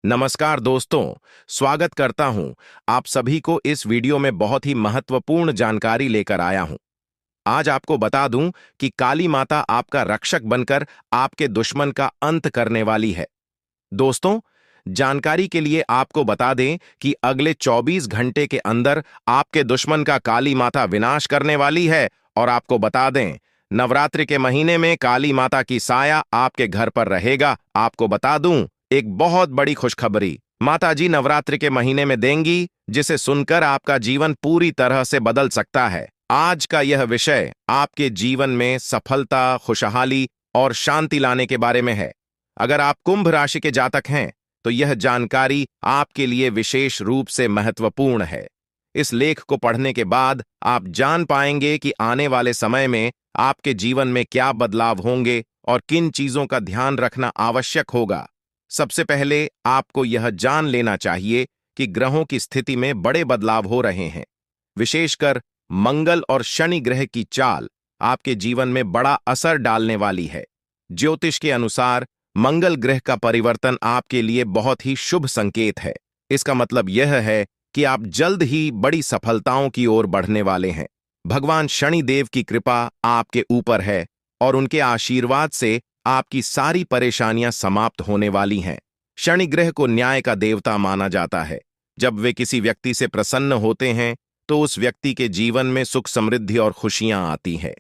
नमस्कार दोस्तों, स्वागत करता हूं आप सभी को इस वीडियो में बहुत ही महत्वपूर्ण जानकारी लेकर आया हूं। आज आपको बता दूं कि काली माता आपका रक्षक बनकर आपके दुश्मन का अंत करने वाली है। दोस्तों, जानकारी के लिए आपको बता दें कि अगले 24 घंटे के अंदर आपके दुश्मन का काली माता विनाश करने वाली है। और आपको बता दें, नवरात्रि के महीने में काली माता की साया आपके घर पर रहेगा। आपको बता दूं, एक बहुत बड़ी खुशखबरी माता जी नवरात्रि के महीने में देंगी, जिसे सुनकर आपका जीवन पूरी तरह से बदल सकता है। आज का यह विषय आपके जीवन में सफलता, खुशहाली और शांति लाने के बारे में है। अगर आप कुंभ राशि के जातक हैं, तो यह जानकारी आपके लिए विशेष रूप से महत्वपूर्ण है। इस लेख को पढ़ने के बाद आप जान पाएंगे कि आने वाले समय में आपके जीवन में क्या बदलाव होंगे और किन चीजों का ध्यान रखना आवश्यक होगा। सबसे पहले आपको यह जान लेना चाहिए कि ग्रहों की स्थिति में बड़े बदलाव हो रहे हैं। विशेषकर मंगल और शनि ग्रह की चाल आपके जीवन में बड़ा असर डालने वाली है। ज्योतिष के अनुसार मंगल ग्रह का परिवर्तन आपके लिए बहुत ही शुभ संकेत है। इसका मतलब यह है कि आप जल्द ही बड़ी सफलताओं की ओर बढ़ने वाले हैं। भगवान शनि देव की कृपा आपके ऊपर है और उनके आशीर्वाद से आपकी सारी परेशानियां समाप्त होने वाली हैं। शनि ग्रह को न्याय का देवता माना जाता है। जब वे किसी व्यक्ति से प्रसन्न होते हैं, तो उस व्यक्ति के जीवन में सुख, समृद्धि और खुशियां आती हैं।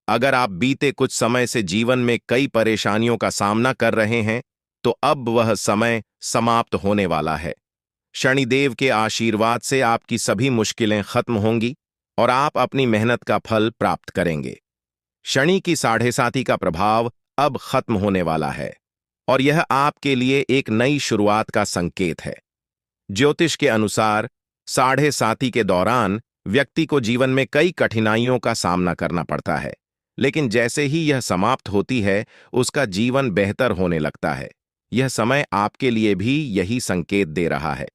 अगर आप बीते कुछ समय से जीवन में कई परेशानियों का सामना कर रहे हैं, तो अब वह समय समाप्त होने वाला है। शनिदेव के आशीर्वाद से आपकी सभी मुश्किलें खत्म होंगी और आप अपनी मेहनत का फल प्राप्त करेंगे। शनि की साढ़े साती का प्रभाव अब खत्म होने वाला है और यह आपके लिए एक नई शुरुआत का संकेत है। ज्योतिष के अनुसार साढ़े साती के दौरान व्यक्ति को जीवन में कई कठिनाइयों का सामना करना पड़ता है, लेकिन जैसे ही यह समाप्त होती है, उसका जीवन बेहतर होने लगता है। यह समय आपके लिए भी यही संकेत दे रहा है।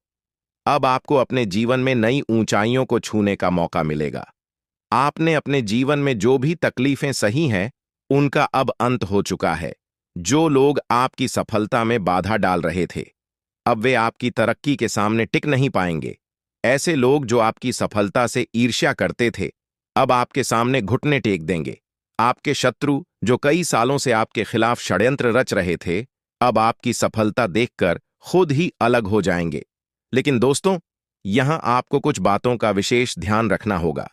अब आपको अपने जीवन में नई ऊंचाइयों को छूने का मौका मिलेगा। आपने अपने जीवन में जो भी तकलीफें सही हैं, उनका अब अंत हो चुका है। जो लोग आपकी सफलता में बाधा डाल रहे थे, अब वे आपकी तरक्की के सामने टिक नहीं पाएंगे। ऐसे लोग जो आपकी सफलता से ईर्ष्या करते थे, अब आपके सामने घुटने टेक देंगे। आपके शत्रु जो कई सालों से आपके खिलाफ षड्यंत्र रच रहे थे, अब आपकी सफलता देखकर खुद ही अलग हो जाएंगे। लेकिन दोस्तों, यहां आपको कुछ बातों का विशेष ध्यान रखना होगा।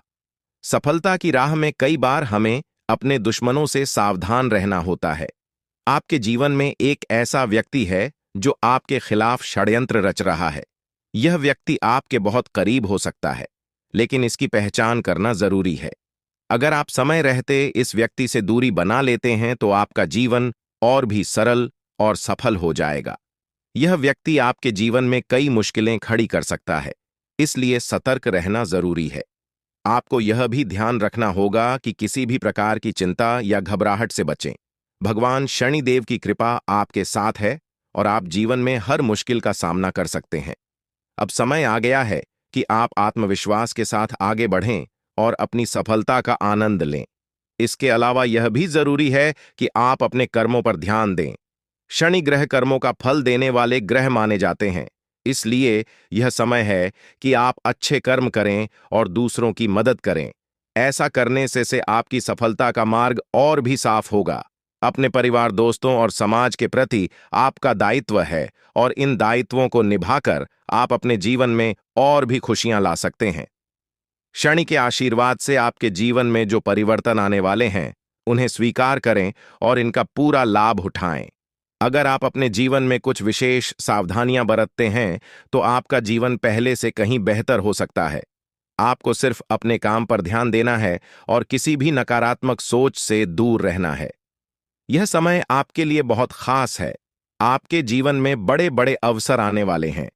सफलता की राह में कई बार हमें अपने दुश्मनों से सावधान रहना होता है। आपके जीवन में एक ऐसा व्यक्ति है जो आपके खिलाफ षड्यंत्र रच रहा है। यह व्यक्ति आपके बहुत करीब हो सकता है, लेकिन इसकी पहचान करना जरूरी है। अगर आप समय रहते इस व्यक्ति से दूरी बना लेते हैं, तो आपका जीवन और भी सरल और सफल हो जाएगा। यह व्यक्ति आपके जीवन में कई मुश्किलें खड़ी कर सकता है, इसलिए सतर्क रहना जरूरी है। आपको यह भी ध्यान रखना होगा कि किसी भी प्रकार की चिंता या घबराहट से बचें। भगवान शनिदेव की कृपा आपके साथ है और आप जीवन में हर मुश्किल का सामना कर सकते हैं। अब समय आ गया है कि आप आत्मविश्वास के साथ आगे बढ़ें और अपनी सफलता का आनंद लें। इसके अलावा यह भी जरूरी है कि आप अपने कर्मों पर ध्यान दें। शनि ग्रह कर्मों का फल देने वाले ग्रह माने जाते हैं, इसलिए यह समय है कि आप अच्छे कर्म करें और दूसरों की मदद करें। ऐसा करने से आपकी सफलता का मार्ग और भी साफ होगा। अपने परिवार, दोस्तों और समाज के प्रति आपका दायित्व है और इन दायित्वों को निभाकर आप अपने जीवन में और भी खुशियां ला सकते हैं। शनि के आशीर्वाद से आपके जीवन में जो परिवर्तन आने वाले हैं, उन्हें स्वीकार करें और इनका पूरा लाभ उठाएं। अगर आप अपने जीवन में कुछ विशेष सावधानियां बरतते हैं, तो आपका जीवन पहले से कहीं बेहतर हो सकता है। आपको सिर्फ अपने काम पर ध्यान देना है और किसी भी नकारात्मक सोच से दूर रहना है। यह समय आपके लिए बहुत खास है। आपके जीवन में बड़े बड़े अवसर आने वाले हैं।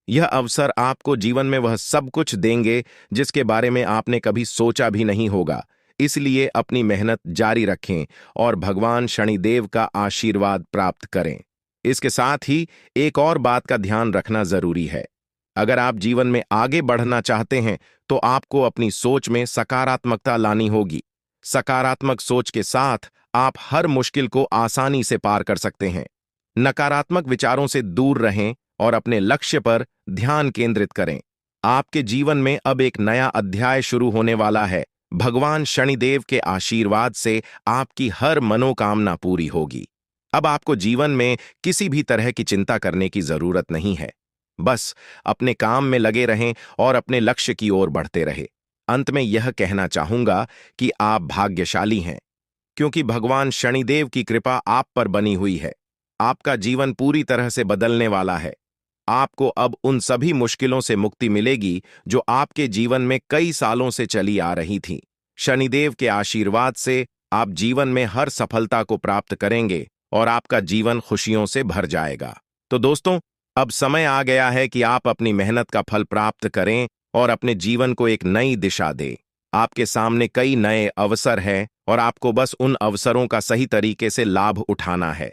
यह अवसर आपको जीवन में वह सब कुछ देंगे जिसके बारे में आपने कभी सोचा भी नहीं होगा। इसलिए अपनी मेहनत जारी रखें और भगवान शनिदेव का आशीर्वाद प्राप्त करें। इसके साथ ही एक और बात का ध्यान रखना जरूरी है। अगर आप जीवन में आगे बढ़ना चाहते हैं, तो आपको अपनी सोच में सकारात्मकता लानी होगी। सकारात्मक सोच के साथ आप हर मुश्किल को आसानी से पार कर सकते हैं। नकारात्मक विचारों से दूर रहें और अपने लक्ष्य पर ध्यान केंद्रित करें। आपके जीवन में अब एक नया अध्याय शुरू होने वाला है। भगवान शनिदेव के आशीर्वाद से आपकी हर मनोकामना पूरी होगी। अब आपको जीवन में किसी भी तरह की चिंता करने की जरूरत नहीं है। बस अपने काम में लगे रहें और अपने लक्ष्य की ओर बढ़ते रहे। अंत में यह कहना चाहूंगा कि आप भाग्यशाली हैं, क्योंकि भगवान शनिदेव की कृपा आप पर बनी हुई है। आपका जीवन पूरी तरह से बदलने वाला है। आपको अब उन सभी मुश्किलों से मुक्ति मिलेगी जो आपके जीवन में कई सालों से चली आ रही थी। शनिदेव के आशीर्वाद से आप जीवन में हर सफलता को प्राप्त करेंगे और आपका जीवन खुशियों से भर जाएगा। तो दोस्तों, अब समय आ गया है कि आप अपनी मेहनत का फल प्राप्त करें और अपने जीवन को एक नई दिशा दें। आपके सामने कई नए अवसर हैं और आपको बस उन अवसरों का सही तरीके से लाभ उठाना है।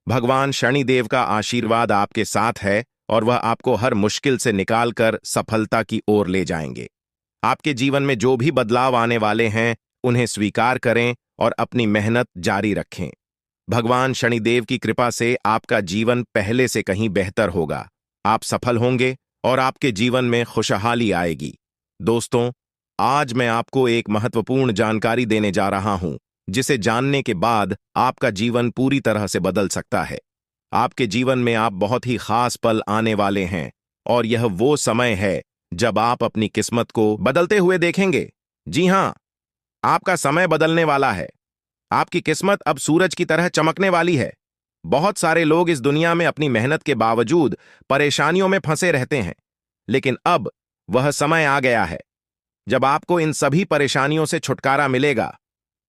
भगवान शनिदेव का आशीर्वाद आपके साथ है और वह आपको हर मुश्किल से निकालकर सफलता की ओर ले जाएंगे। आपके जीवन में जो भी बदलाव आने वाले हैं, उन्हें स्वीकार करें और अपनी मेहनत जारी रखें। भगवान शनिदेव की कृपा से आपका जीवन पहले से कहीं बेहतर होगा। आप सफल होंगे और आपके जीवन में खुशहाली आएगी। दोस्तों, आज मैं आपको एक महत्वपूर्ण जानकारी देने जा रहा हूं, जिसे जानने के बाद आपका जीवन पूरी तरह से बदल सकता है। आपके जीवन में आप बहुत ही खास पल आने वाले हैं और यह वो समय है जब आप अपनी किस्मत को बदलते हुए देखेंगे। जी हां, आपका समय बदलने वाला है। आपकी किस्मत अब सूरज की तरह चमकने वाली है। बहुत सारे लोग इस दुनिया में अपनी मेहनत के बावजूद परेशानियों में फंसे रहते हैं, लेकिन अब वह समय आ गया है जब आपको इन सभी परेशानियों से छुटकारा मिलेगा।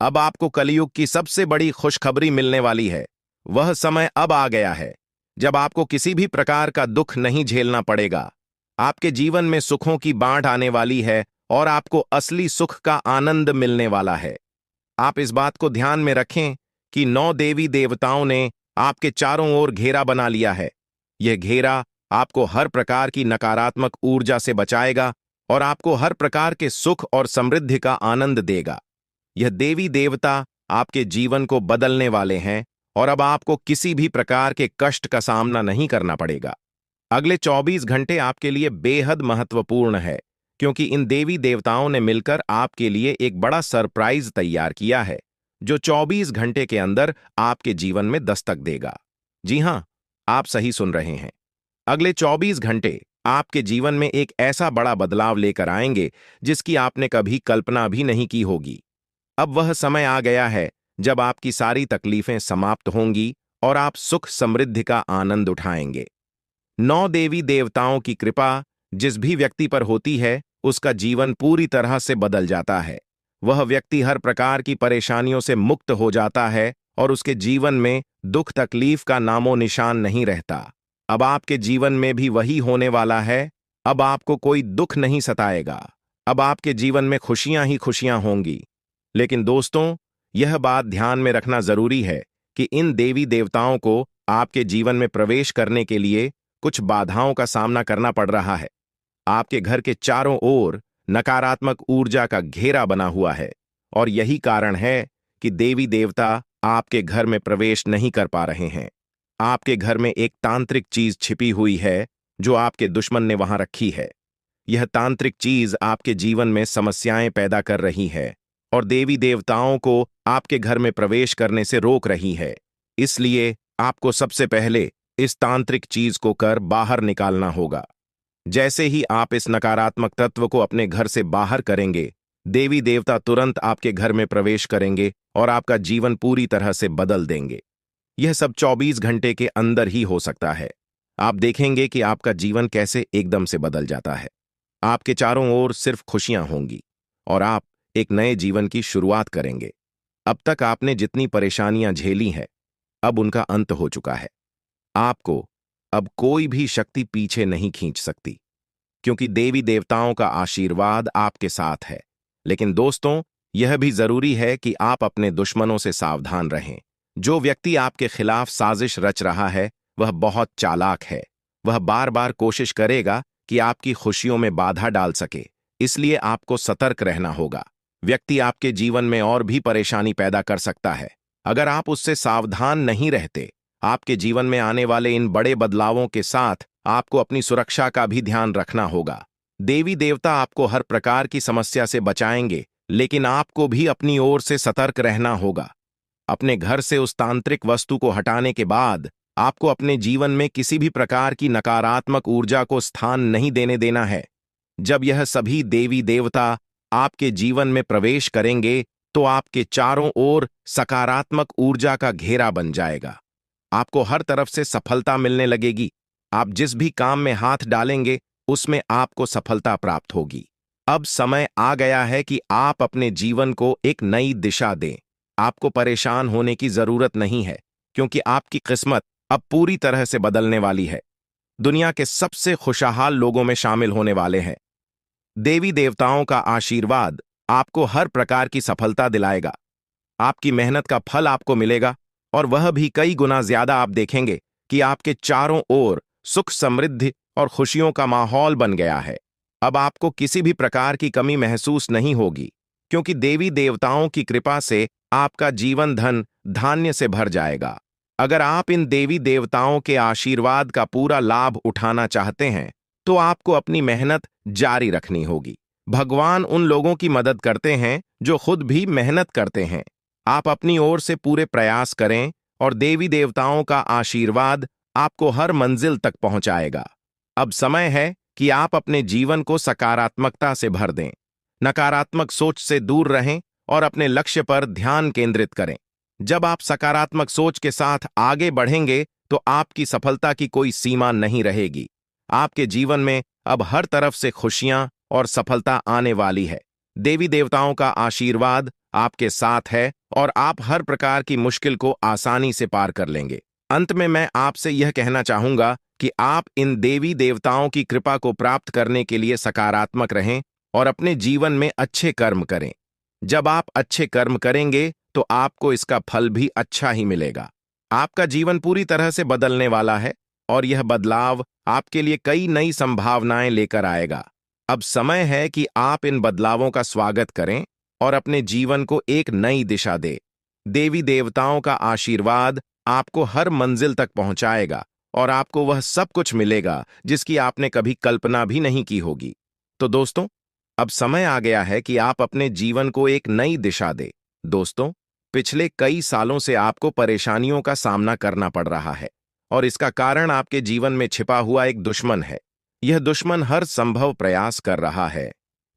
अब आपको कलयुग की सबसे बड़ी खुशखबरी मिलने वाली है। वह समय अब आ गया है जब आपको किसी भी प्रकार का दुख नहीं झेलना पड़ेगा। आपके जीवन में सुखों की बाढ़ आने वाली है और आपको असली सुख का आनंद मिलने वाला है। आप इस बात को ध्यान में रखें कि 9 देवी देवताओं ने आपके चारों ओर घेरा बना लिया है। यह घेरा आपको हर प्रकार की नकारात्मक ऊर्जा से बचाएगा और आपको हर प्रकार के सुख और समृद्धि का आनंद देगा। यह देवी देवता आपके जीवन को बदलने वाले हैं और अब आपको किसी भी प्रकार के कष्ट का सामना नहीं करना पड़ेगा। अगले 24 घंटे आपके लिए बेहद महत्वपूर्ण है, क्योंकि इन देवी देवताओं ने मिलकर आपके लिए एक बड़ा सरप्राइज तैयार किया है, जो 24 घंटे के अंदर आपके जीवन में दस्तक देगा। जी हां, आप सही सुन रहे हैं। अगले 24 घंटे आपके जीवन में एक ऐसा बड़ा बदलाव लेकर आएंगे जिसकी आपने कभी कल्पना भी नहीं की होगी। अब वह समय आ गया है जब आपकी सारी तकलीफें समाप्त होंगी और आप सुख समृद्धि का आनंद उठाएंगे। 9 देवी देवताओं की कृपा जिस भी व्यक्ति पर होती है, उसका जीवन पूरी तरह से बदल जाता है। वह व्यक्ति हर प्रकार की परेशानियों से मुक्त हो जाता है और उसके जीवन में दुख तकलीफ का नामो निशान नहीं रहता। अब आपके जीवन में भी वही होने वाला है। अब आपको कोई दुख नहीं सताएगा। अब आपके जीवन में खुशियां ही खुशियां होंगी। लेकिन दोस्तों, यह बात ध्यान में रखना जरूरी है कि इन देवी देवताओं को आपके जीवन में प्रवेश करने के लिए कुछ बाधाओं का सामना करना पड़ रहा है। आपके घर के चारों ओर नकारात्मक ऊर्जा का घेरा बना हुआ है और यही कारण है कि देवी देवता आपके घर में प्रवेश नहीं कर पा रहे हैं। आपके घर में एक तांत्रिक चीज छिपी हुई है जो आपके दुश्मन ने वहां रखी है। यह तांत्रिक चीज आपके जीवन में समस्याएं पैदा कर रही है और देवी देवताओं को आपके घर में प्रवेश करने से रोक रही है। इसलिए आपको सबसे पहले इस तांत्रिक चीज को कर बाहर निकालना होगा। जैसे ही आप इस नकारात्मक तत्व को अपने घर से बाहर करेंगे, देवी देवता तुरंत आपके घर में प्रवेश करेंगे और आपका जीवन पूरी तरह से बदल देंगे। यह सब 24 घंटे के अंदर ही हो सकता है। आप देखेंगे कि आपका जीवन कैसे एकदम से बदल जाता है। आपके चारों ओर सिर्फ खुशियां होंगी और आप एक नए जीवन की शुरुआत करेंगे। अब तक आपने जितनी परेशानियां झेली हैं, अब उनका अंत हो चुका है। आपको अब कोई भी शक्ति पीछे नहीं खींच सकती, क्योंकि देवी देवताओं का आशीर्वाद आपके साथ है। लेकिन दोस्तों, यह भी जरूरी है कि आप अपने दुश्मनों से सावधान रहें। जो व्यक्ति आपके खिलाफ साजिश रच रहा है, वह बहुत चालाक है। वह बार बार कोशिश करेगा कि आपकी खुशियों में बाधा डाल सके, इसलिए आपको सतर्क रहना होगा। व्यक्ति आपके जीवन में और भी परेशानी पैदा कर सकता है। अगर आप उससे सावधान नहीं रहते, आपके जीवन में आने वाले इन बड़े बदलावों के साथ आपको अपनी सुरक्षा का भी ध्यान रखना होगा। देवी देवता आपको हर प्रकार की समस्या से बचाएंगे, लेकिन आपको भी अपनी ओर से सतर्क रहना होगा। अपने घर से उस तांत्रिक वस्तु को हटाने के बाद आपको अपने जीवन में किसी भी प्रकार की नकारात्मक ऊर्जा को स्थान नहीं देने देना है। जब यह सभी देवी देवता आपके जीवन में प्रवेश करेंगे तो आपके चारों ओर सकारात्मक ऊर्जा का घेरा बन जाएगा। आपको हर तरफ से सफलता मिलने लगेगी। आप जिस भी काम में हाथ डालेंगे उसमें आपको सफलता प्राप्त होगी। अब समय आ गया है कि आप अपने जीवन को एक नई दिशा दें। आपको परेशान होने की जरूरत नहीं है, क्योंकि आपकी किस्मत अब पूरी तरह से बदलने वाली है। दुनिया के सबसे खुशहाल लोगों में शामिल होने वाले हैं। देवी देवताओं का आशीर्वाद आपको हर प्रकार की सफलता दिलाएगा। आपकी मेहनत का फल आपको मिलेगा, और वह भी कई गुना ज्यादा। आप देखेंगे कि आपके चारों ओर सुख, समृद्धि और खुशियों का माहौल बन गया है। अब आपको किसी भी प्रकार की कमी महसूस नहीं होगी, क्योंकि देवी देवताओं की कृपा से आपका जीवन धन धान्य से भर जाएगा। अगर आप इन देवी देवताओं के आशीर्वाद का पूरा लाभ उठाना चाहते हैं तो आपको अपनी मेहनत जारी रखनी होगी। भगवान उन लोगों की मदद करते हैं जो खुद भी मेहनत करते हैं। आप अपनी ओर से पूरे प्रयास करें और देवी देवताओं का आशीर्वाद आपको हर मंजिल तक पहुंचाएगा। अब समय है कि आप अपने जीवन को सकारात्मकता से भर दें। नकारात्मक सोच से दूर रहें और अपने लक्ष्य पर ध्यान केंद्रित करें। जब आप सकारात्मक सोच के साथ आगे बढ़ेंगे तो आपकी सफलता की कोई सीमा नहीं रहेगी। आपके जीवन में अब हर तरफ से खुशियां और सफलता आने वाली है। देवी देवताओं का आशीर्वाद आपके साथ है और आप हर प्रकार की मुश्किल को आसानी से पार कर लेंगे। अंत में मैं आपसे यह कहना चाहूंगा कि आप इन देवी देवताओं की कृपा को प्राप्त करने के लिए सकारात्मक रहें और अपने जीवन में अच्छे कर्म करें। जब आप अच्छे कर्म करेंगे तो आपको इसका फल भी अच्छा ही मिलेगा। आपका जीवन पूरी तरह से बदलने वाला है और यह बदलाव आपके लिए कई नई संभावनाएं लेकर आएगा। अब समय है कि आप इन बदलावों का स्वागत करें और अपने जीवन को एक नई दिशा दें। देवी देवताओं का आशीर्वाद आपको हर मंजिल तक पहुंचाएगा और आपको वह सब कुछ मिलेगा जिसकी आपने कभी कल्पना भी नहीं की होगी। तो दोस्तों, अब समय आ गया है कि आप अपने जीवन को एक नई दिशा दें। दोस्तों, पिछले कई सालों से आपको परेशानियों का सामना करना पड़ रहा है और इसका कारण आपके जीवन में छिपा हुआ एक दुश्मन है। यह दुश्मन हर संभव प्रयास कर रहा है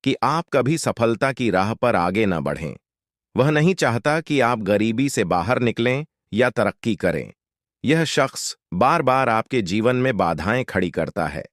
कि आप कभी सफलता की राह पर आगे न बढ़ें। वह नहीं चाहता कि आप गरीबी से बाहर निकलें या तरक्की करें। यह शख्स बार बार आपके जीवन में बाधाएं खड़ी करता है,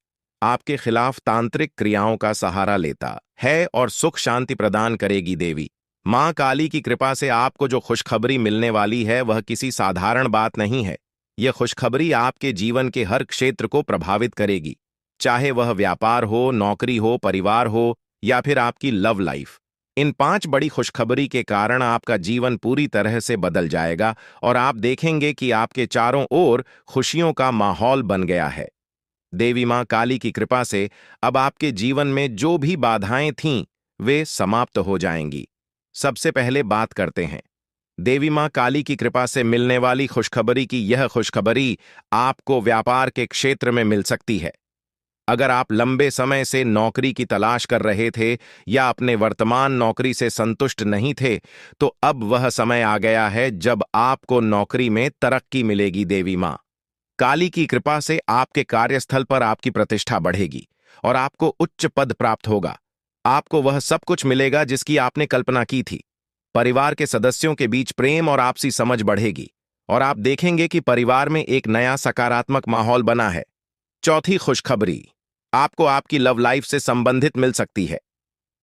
आपके खिलाफ तांत्रिक क्रियाओं का सहारा लेता है और सुख शांति प्रदान करेगी देवी मां काली की कृपा से आपको जो खुशखबरी मिलने वाली है वह किसी साधारण बात नहीं है। यह खुशखबरी आपके जीवन के हर क्षेत्र को प्रभावित करेगी, चाहे वह व्यापार हो, नौकरी हो, परिवार हो या फिर आपकी लव लाइफ। इन 5 बड़ी खुशखबरी के कारण आपका जीवन पूरी तरह से बदल जाएगा और आप देखेंगे कि आपके चारों ओर खुशियों का माहौल बन गया है। देवी मां काली की कृपा से अब आपके जीवन में जो भी बाधाएं थीं वे समाप्त हो जाएंगी। सबसे पहले बात करते हैं देवी मां काली की कृपा से मिलने वाली खुशखबरी की। यह खुशखबरी आपको व्यापार के क्षेत्र में मिल सकती है। अगर आप लंबे समय से नौकरी की तलाश कर रहे थे या अपने वर्तमान नौकरी से संतुष्ट नहीं थे, तो अब वह समय आ गया है जब आपको नौकरी में तरक्की मिलेगी। देवी मां काली की कृपा से आपके कार्यस्थल पर आपकी प्रतिष्ठा बढ़ेगी और आपको उच्च पद प्राप्त होगा। आपको वह सब कुछ मिलेगा जिसकी आपने कल्पना की थी। परिवार के सदस्यों के बीच प्रेम और आपसी समझ बढ़ेगी और आप देखेंगे कि परिवार में एक नया सकारात्मक माहौल बना है। चौथी खुशखबरी आपको आपकी लव लाइफ से संबंधित मिल सकती है।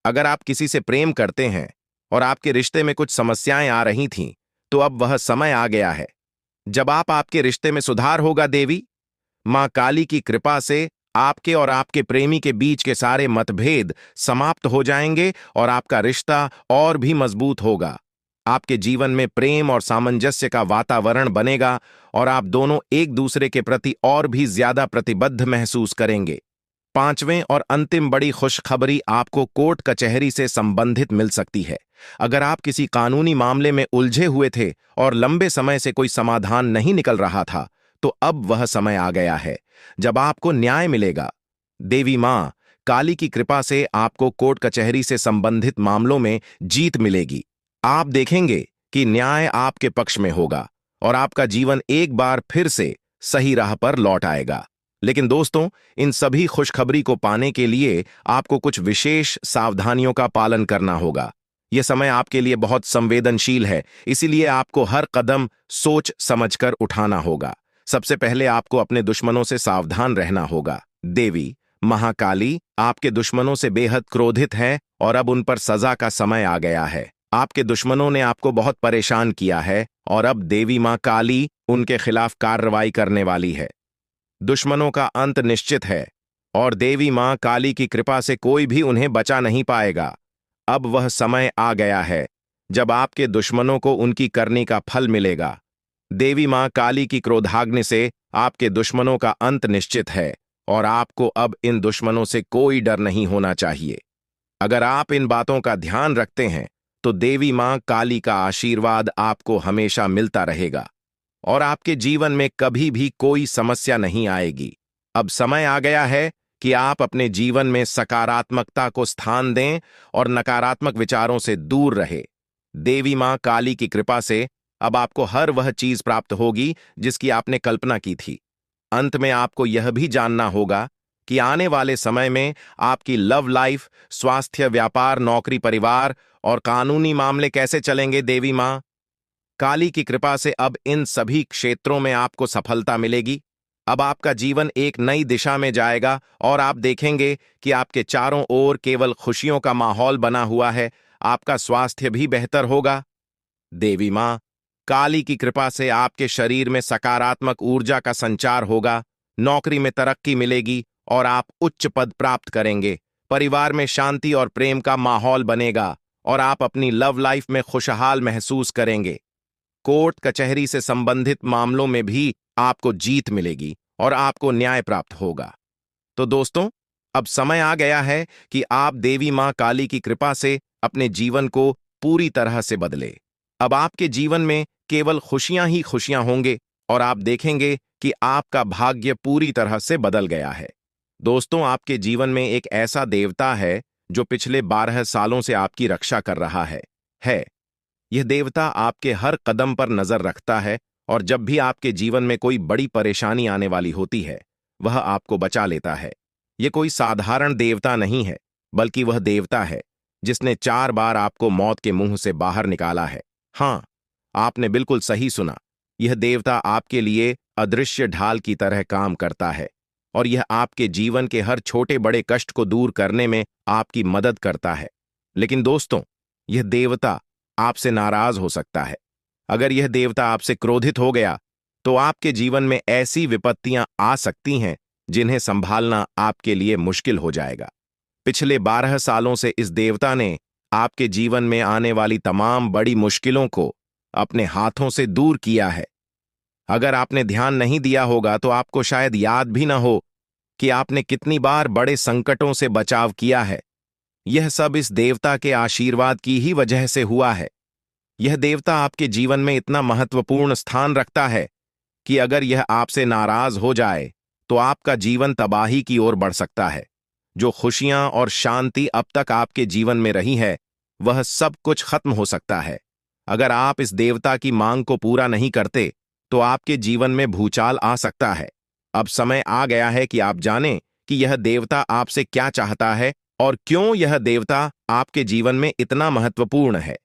अगर आप किसी से प्रेम करते हैं और आपके रिश्ते में कुछ समस्याएं आ रही थीं, तो अब वह समय आ गया है जब आपके रिश्ते में सुधार होगा। देवी मां काली की कृपा से आपके और आपके प्रेमी के बीच के सारे मतभेद समाप्त हो जाएंगे और आपका रिश्ता और भी मजबूत होगा। आपके जीवन में प्रेम और सामंजस्य का वातावरण बनेगा और आप दोनों एक दूसरे के प्रति और भी ज्यादा प्रतिबद्ध महसूस करेंगे। 5वें और अंतिम बड़ी खुशखबरी आपको कोर्ट कचहरी से संबंधित मिल सकती है। अगर आप किसी कानूनी मामले में उलझे हुए थे और लंबे समय से कोई समाधान नहीं निकल रहा था, तो अब वह समय आ गया है जब आपको न्याय मिलेगा। देवी मां काली की कृपा से आपको कोर्ट कचहरी से संबंधित मामलों में जीत मिलेगी। आप देखेंगे कि न्याय आपके पक्ष में होगा और आपका जीवन एक बार फिर से सही राह पर लौट आएगा। लेकिन दोस्तों, इन सभी खुशखबरी को पाने के लिए आपको कुछ विशेष सावधानियों का पालन करना होगा। यह समय आपके लिए बहुत संवेदनशील है, इसीलिए आपको हर कदम सोच समझकर उठाना होगा। सबसे पहले आपको अपने दुश्मनों से सावधान रहना होगा। देवी महाकाली आपके दुश्मनों से बेहद क्रोधित है और अब उन पर सजा का समय आ गया है। आपके दुश्मनों ने आपको बहुत परेशान किया है और अब देवी मां काली उनके खिलाफ कार्रवाई करने वाली है। दुश्मनों का अंत निश्चित है और देवी मां काली की कृपा से कोई भी उन्हें बचा नहीं पाएगा। अब वह समय आ गया है जब आपके दुश्मनों को उनकी करनी का फल मिलेगा। देवी मां काली की क्रोधाग्नि से आपके दुश्मनों का अंत निश्चित है और आपको अब इन दुश्मनों से कोई डर नहीं होना चाहिए। अगर आप इन बातों का ध्यान रखते हैं तो देवी मां काली का आशीर्वाद आपको हमेशा मिलता रहेगा और आपके जीवन में कभी भी कोई समस्या नहीं आएगी। अब समय आ गया है कि आप अपने जीवन में सकारात्मकता को स्थान दें और नकारात्मक विचारों से दूर रहे। देवी मां काली की कृपा से अब आपको हर वह चीज प्राप्त होगी जिसकी आपने कल्पना की थी। अंत में आपको यह भी जानना होगा कि आने वाले समय में आपकी लव लाइफ, स्वास्थ्य, व्यापार, नौकरी, परिवार और कानूनी मामले कैसे चलेंगे। देवी मां काली की कृपा से अब इन सभी क्षेत्रों में आपको सफलता मिलेगी। अब आपका जीवन एक नई दिशा में जाएगा और आप देखेंगे कि आपके चारों ओर केवल खुशियों का माहौल बना हुआ है। आपका स्वास्थ्य भी बेहतर होगा। देवी मां काली की कृपा से आपके शरीर में सकारात्मक ऊर्जा का संचार होगा। नौकरी में तरक्की मिलेगी और आप उच्च पद प्राप्त करेंगे। परिवार में शांति और प्रेम का माहौल बनेगा और आप अपनी लव लाइफ में खुशहाल महसूस करेंगे। कोर्ट कचहरी से संबंधित मामलों में भी आपको जीत मिलेगी और आपको न्याय प्राप्त होगा। तो दोस्तों, अब समय आ गया है कि आप देवी मां काली की कृपा से अपने जीवन को पूरी तरह से बदले। अब आपके जीवन में केवल खुशियां ही खुशियां होंगे और आप देखेंगे कि आपका भाग्य पूरी तरह से बदल गया है। दोस्तों, आपके जीवन में एक ऐसा देवता है जो पिछले 12 सालों से आपकी रक्षा कर रहा है। यह देवता आपके हर कदम पर नजर रखता है और जब भी आपके जीवन में कोई बड़ी परेशानी आने वाली होती है, वह आपको बचा लेता है। यह कोई साधारण देवता नहीं है, बल्कि वह देवता है जिसने 4 बार आपको मौत के मुंह से बाहर निकाला है। हाँ, आपने बिल्कुल सही सुना। यह देवता आपके लिए अदृश्य ढाल की तरह काम करता है और यह आपके जीवन के हर छोटे बड़े कष्ट को दूर करने में आपकी मदद करता है। लेकिन दोस्तों, यह देवता आपसे नाराज हो सकता है। अगर यह देवता आपसे क्रोधित हो गया तो आपके जीवन में ऐसी विपत्तियां आ सकती हैं जिन्हें संभालना आपके लिए मुश्किल हो जाएगा। पिछले 12 सालों से इस देवता ने आपके जीवन में आने वाली तमाम बड़ी मुश्किलों को अपने हाथों से दूर किया है। अगर आपने ध्यान नहीं दिया होगा तो आपको शायद याद भी ना हो कि आपने कितनी बार बड़े संकटों से बचाव किया है। यह सब इस देवता के आशीर्वाद की ही वजह से हुआ है। यह देवता आपके जीवन में इतना महत्वपूर्ण स्थान रखता है कि अगर यह आपसे नाराज हो जाए तो आपका जीवन तबाही की ओर बढ़ सकता है। जो खुशियां और शांति अब तक आपके जीवन में रही है, वह सब कुछ खत्म हो सकता है। अगर आप इस देवता की मांग को पूरा नहीं करते तो आपके जीवन में भूचाल आ सकता है। अब समय आ गया है कि आप जानें कि यह देवता आपसे क्या चाहता है और क्यों यह देवता आपके जीवन में इतना महत्वपूर्ण है।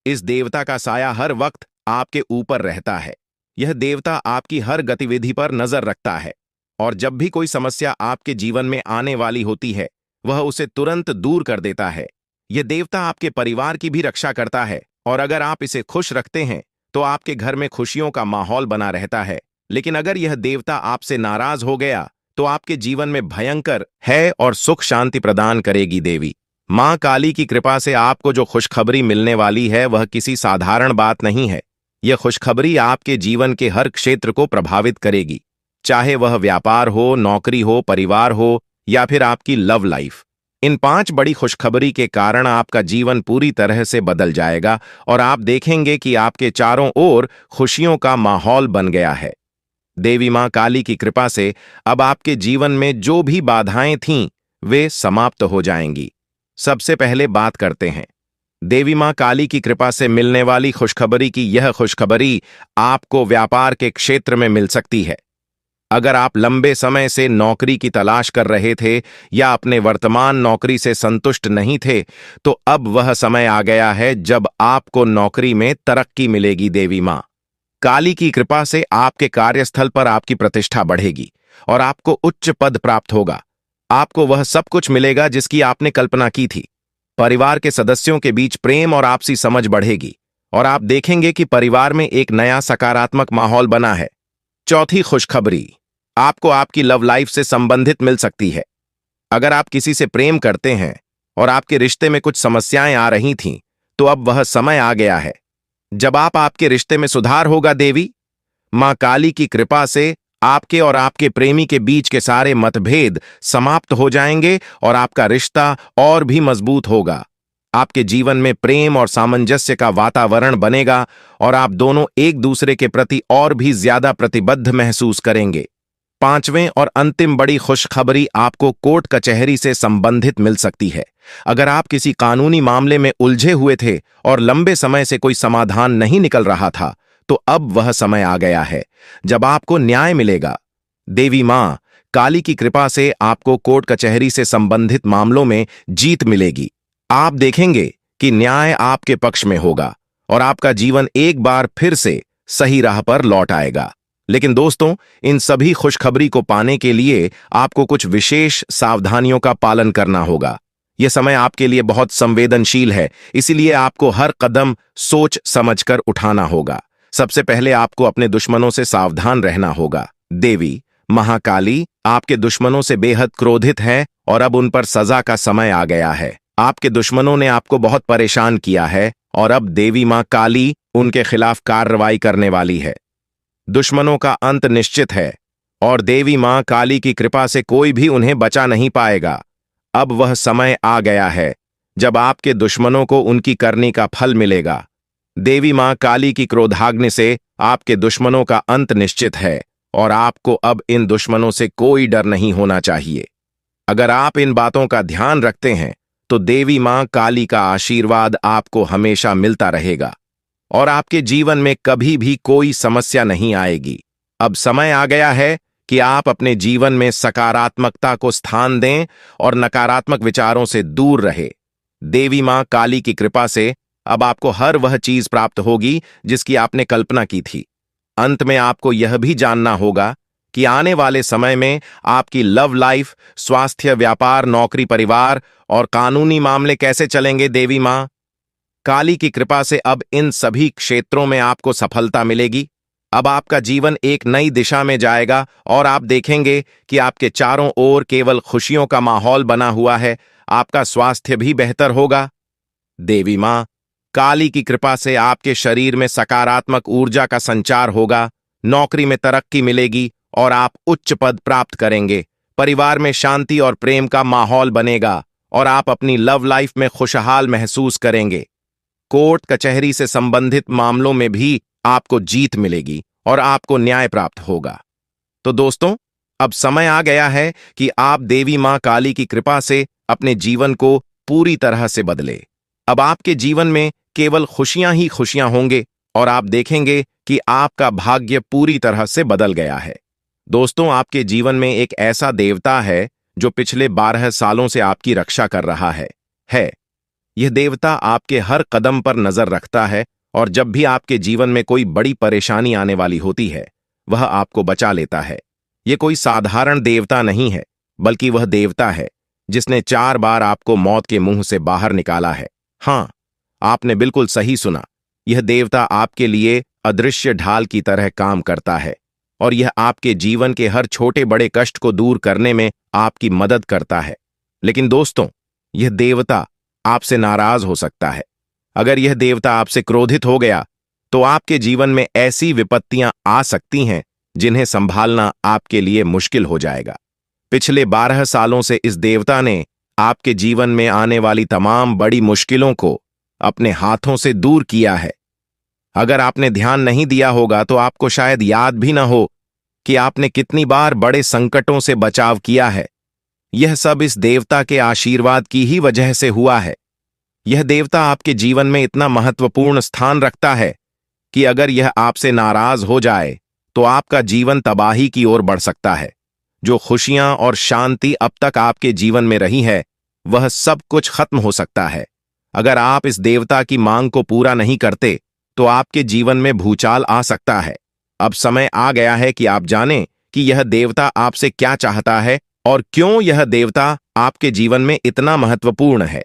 इस देवता का साया हर वक्त आपके ऊपर रहता है। यह देवता आपकी हर गतिविधि पर नजर रखता है और जब भी कोई समस्या आपके जीवन में आने वाली होती है, वह उसे तुरंत दूर कर देता है। यह देवता आपके परिवार की भी रक्षा करता है और अगर आप इसे खुश रखते हैं तो आपके घर में खुशियों का माहौल बना रहता है। लेकिन अगर यह देवता आपसे नाराज हो गया तो आपके जीवन में भयंकर है और सुख शांति प्रदान करेगी। देवी मां काली की कृपा से आपको जो खुशखबरी मिलने वाली है वह किसी साधारण बात नहीं है। यह खुशखबरी आपके जीवन के हर क्षेत्र को प्रभावित करेगी, चाहे वह व्यापार हो, नौकरी हो, परिवार हो या फिर आपकी लव लाइफ। इन 5 बड़ी खुशखबरी के कारण आपका जीवन पूरी तरह से बदल जाएगा और आप देखेंगे कि आपके चारों ओर खुशियों का माहौल बन गया है। देवी मां काली की कृपा से अब आपके जीवन में जो भी बाधाएं थीं, वे समाप्त हो जाएंगी। सबसे पहले बात करते हैं देवी मां काली की कृपा से मिलने वाली खुशखबरी की। यह खुशखबरी आपको व्यापार के क्षेत्र में मिल सकती है। अगर आप लंबे समय से नौकरी की तलाश कर रहे थे या अपने वर्तमान नौकरी से संतुष्ट नहीं थे, तो अब वह समय आ गया है जब आपको नौकरी में तरक्की मिलेगी। देवी मां काली की कृपा से आपके कार्यस्थल पर आपकी प्रतिष्ठा बढ़ेगी और आपको उच्च पद प्राप्त होगा। आपको वह सब कुछ मिलेगा जिसकी आपने कल्पना की थी। परिवार के सदस्यों के बीच प्रेम और आपसी समझ बढ़ेगी और आप देखेंगे कि परिवार में एक नया सकारात्मक माहौल बना है। चौथी खुशखबरी आपको आपकी लव लाइफ से संबंधित मिल सकती है। अगर आप किसी से प्रेम करते हैं और आपके रिश्ते में कुछ समस्याएं आ रही थीं, तो अब वह समय आ गया है जब आपके रिश्ते में सुधार होगा। देवी मां काली की कृपा से आपके और आपके प्रेमी के बीच के सारे मतभेद समाप्त हो जाएंगे और आपका रिश्ता और भी मजबूत होगा। आपके जीवन में प्रेम और सामंजस्य का वातावरण बनेगा और आप दोनों एक दूसरे के प्रति और भी ज्यादा प्रतिबद्ध महसूस करेंगे। पांचवें और अंतिम बड़ी खुशखबरी आपको कोर्ट कचहरी से संबंधित मिल सकती है। अगर आप किसी कानूनी मामले में उलझे हुए थे और लंबे समय से कोई समाधान नहीं निकल रहा था, तो अब वह समय आ गया है जब आपको न्याय मिलेगा। देवी मां काली की कृपा से आपको कोर्ट कचहरी से संबंधित मामलों में जीत मिलेगी। आप देखेंगे कि न्याय आपके पक्ष में होगा और आपका जीवन एक बार फिर से सही राह पर लौट आएगा। लेकिन दोस्तों, इन सभी खुशखबरी को पाने के लिए आपको कुछ विशेष सावधानियों का पालन करना होगा। यह समय आपके लिए बहुत संवेदनशील है, इसीलिए आपको हर कदम सोच समझकर उठाना होगा। सबसे पहले आपको अपने दुश्मनों से सावधान रहना होगा। देवी महाकाली आपके दुश्मनों से बेहद क्रोधित है और अब उन पर सजा का समय आ गया है। आपके दुश्मनों ने आपको बहुत परेशान किया है और अब देवी मां काली उनके खिलाफ कार्रवाई करने वाली है। दुश्मनों का अंत निश्चित है और देवी मां काली की कृपा से कोई भी उन्हें बचा नहीं पाएगा। अब वह समय आ गया है जब आपके दुश्मनों को उनकी करनी का फल मिलेगा। देवी मां काली की क्रोधाग्नि से आपके दुश्मनों का अंत निश्चित है और आपको अब इन दुश्मनों से कोई डर नहीं होना चाहिए। अगर आप इन बातों का ध्यान रखते हैं तो देवी मां काली का आशीर्वाद आपको हमेशा मिलता रहेगा और आपके जीवन में कभी भी कोई समस्या नहीं आएगी। अब समय आ गया है कि आप अपने जीवन में सकारात्मकता को स्थान दें और नकारात्मक विचारों से दूर रहे। देवी मां काली की कृपा से अब आपको हर वह चीज प्राप्त होगी जिसकी आपने कल्पना की थी। अंत में आपको यह भी जानना होगा कि आने वाले समय में आपकी लव लाइफ, स्वास्थ्य, व्यापार, नौकरी, परिवार और कानूनी मामले कैसे चलेंगे। देवी मां काली की कृपा से अब इन सभी क्षेत्रों में आपको सफलता मिलेगी। अब आपका जीवन एक नई दिशा में जाएगा और आप देखेंगे कि आपके चारों ओर केवल खुशियों का माहौल बना हुआ है। आपका स्वास्थ्य भी बेहतर होगा। देवी मां काली की कृपा से आपके शरीर में सकारात्मक ऊर्जा का संचार होगा। नौकरी में तरक्की मिलेगी और आप उच्च पद प्राप्त करेंगे। परिवार में शांति और प्रेम का माहौल बनेगा और आप अपनी लव लाइफ में खुशहाल महसूस करेंगे। कोर्ट कचहरी से संबंधित मामलों में भी आपको जीत मिलेगी और आपको न्याय प्राप्त होगा। तो दोस्तों, अब समय आ गया है कि आप देवी मां काली की कृपा से अपने जीवन को पूरी तरह से बदले। अब आपके जीवन में केवल खुशियां ही खुशियां होंगे और आप देखेंगे कि आपका भाग्य पूरी तरह से बदल गया है। दोस्तों, आपके जीवन में एक ऐसा देवता है जो पिछले 12 सालों से आपकी रक्षा कर रहा है। यह देवता आपके हर कदम पर नजर रखता है और जब भी आपके जीवन में कोई बड़ी परेशानी आने वाली होती है, वह आपको बचा लेता है। यह कोई साधारण देवता नहीं है, बल्कि वह देवता है जिसने 4 बार आपको मौत के मुंह से बाहर निकाला है। हाँ, आपने बिल्कुल सही सुना। यह देवता आपके लिए अदृश्य ढाल की तरह काम करता है और यह आपके जीवन के हर छोटे बड़े कष्ट को दूर करने में आपकी मदद करता है। लेकिन दोस्तों, यह देवता आपसे नाराज हो सकता है। अगर यह देवता आपसे क्रोधित हो गया तो आपके जीवन में ऐसी विपत्तियां आ सकती हैं जिन्हें संभालना आपके लिए मुश्किल हो जाएगा। पिछले 12 सालों से इस देवता ने आपके जीवन में आने वाली तमाम बड़ी मुश्किलों को अपने हाथों से दूर किया है। अगर आपने ध्यान नहीं दिया होगा तो आपको शायद याद भी ना हो कि आपने कितनी बार बड़े संकटों से बचाव किया है। यह सब इस देवता के आशीर्वाद की ही वजह से हुआ है। यह देवता आपके जीवन में इतना महत्वपूर्ण स्थान रखता है कि अगर यह आपसे नाराज हो जाए तो आपका जीवन तबाही की ओर बढ़ सकता है। जो खुशियां और शांति अब तक आपके जीवन में रही है, वह सब कुछ खत्म हो सकता है। अगर आप इस देवता की मांग को पूरा नहीं करते तो आपके जीवन में भूचाल आ सकता है। अब समय आ गया है कि आप जानें कि यह देवता आपसे क्या चाहता है और क्यों यह देवता आपके जीवन में इतना महत्वपूर्ण है।